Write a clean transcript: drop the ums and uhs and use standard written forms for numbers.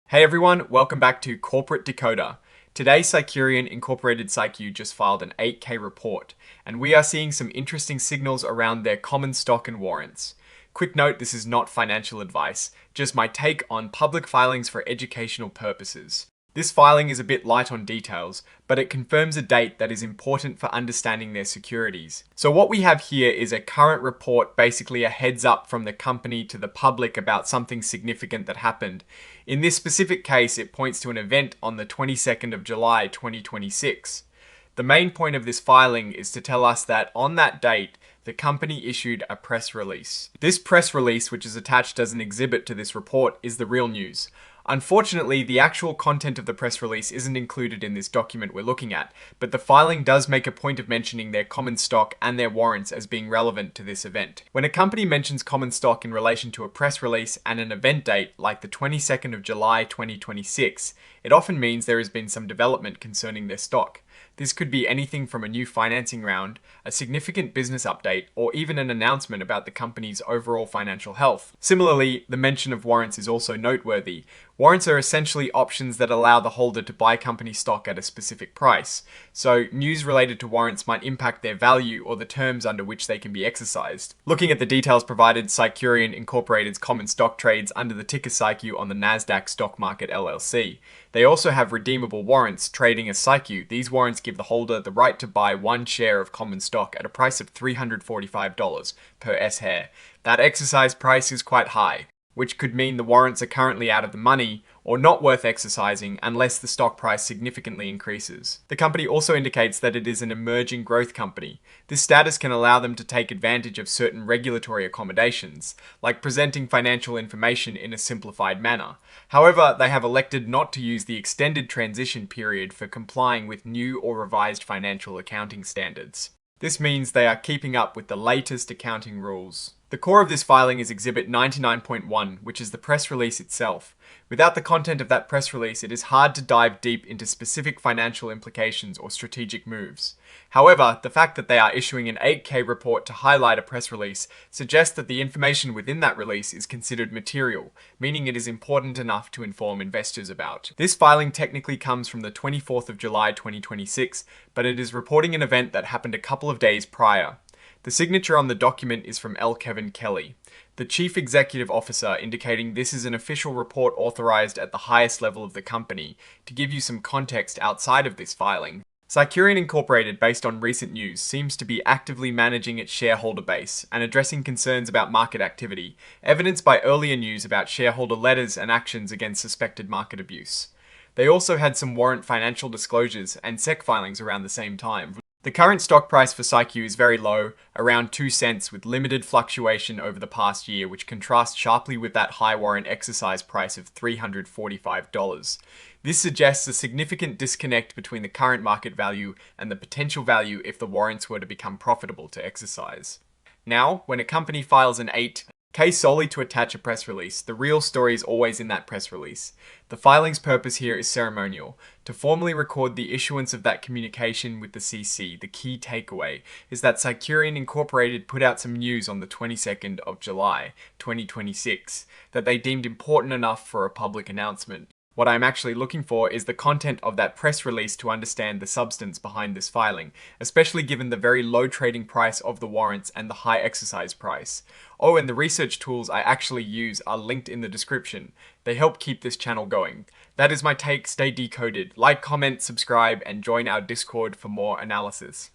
Hey everyone, welcome back to Corporate Decoder. Today, Cycurion CYCUW just filed an 8K report, and we are seeing some interesting signals around their common stock and warrants. Quick note, this is not financial advice, just my take on public filings for educational purposes. This filing is a bit light on details, but it confirms a date that is important for understanding their securities. So what we have here is a current report, basically a heads up from the company to the public about something significant that happened. In this specific case, it points to an event on the 22nd of July 2026. The main point of this filing is to tell us that on that date, the company issued a press release. This press release, which is attached as an exhibit to this report, is the real news. Unfortunately, the actual content of the press release isn't included in this document we're looking at, but the filing does make a point of mentioning their common stock and their warrants as being relevant to this event. When a company mentions common stock in relation to a press release and an event date like the 22nd of July 2026, it often means there has been some development concerning their stock. This could be anything from a new financing round, a significant business update, or even an announcement about the company's overall financial health. Similarly, the mention of warrants is also noteworthy. Warrants are essentially options that allow the holder to buy company stock at a specific price. So news related to warrants might impact their value or the terms under which they can be exercised. Looking at the details provided, Cycurion Incorporated's common stock trades under the ticker CYCUW on the Nasdaq stock market LLC. They also have redeemable warrants trading as CYCUW. These warrants give the holder the right to buy one share of common stock at a price of $345 per S-share. That exercise price is quite high, which could mean the warrants are currently out of the money or not worth exercising unless the stock price significantly increases. The company also indicates that it is an emerging growth company. This status can allow them to take advantage of certain regulatory accommodations, like presenting financial information in a simplified manner. However, they have elected not to use the extended transition period for complying with new or revised financial accounting standards. This means they are keeping up with the latest accounting rules. The core of this filing is Exhibit 99.1, which is the press release itself. Without the content of that press release, it is hard to dive deep into specific financial implications or strategic moves. However, the fact that they are issuing an 8K report to highlight a press release suggests that the information within that release is considered material, meaning it is important enough to inform investors about. This filing technically comes from the 24th of July 2026, but it is reporting an event that happened a couple of days prior. The signature on the document is from L. Kevin Kelly, the Chief Executive Officer, indicating this is an official report authorized at the highest level of the company. To give you some context outside of this filing, Cycurion Incorporated, based on recent news, seems to be actively managing its shareholder base and addressing concerns about market activity, evidenced by earlier news about shareholder letters and actions against suspected market abuse. They also had some warrant financial disclosures and SEC filings around the same time. The current stock price for CYCUW is very low, around 2 cents, with limited fluctuation over the past year, which contrasts sharply with that high warrant exercise price of $345. This suggests a significant disconnect between the current market value and the potential value if the warrants were to become profitable to exercise. Now, when a company files an 8K solely to attach a press release, the real story is always in that press release. The filing's purpose here is ceremonial, to formally record the issuance of that communication with the CC. The key takeaway is that Cycurion Incorporated put out some news on the 22nd of July 2026 that they deemed important enough for a public announcement. What I'm actually looking for is the content of that press release to understand the substance behind this filing, especially given the very low trading price of the warrants and the high exercise price. Oh, and the research tools I actually use are linked in the description. They help keep this channel going. That is my take. Stay decoded. Like, comment, subscribe, and join our Discord for more analysis.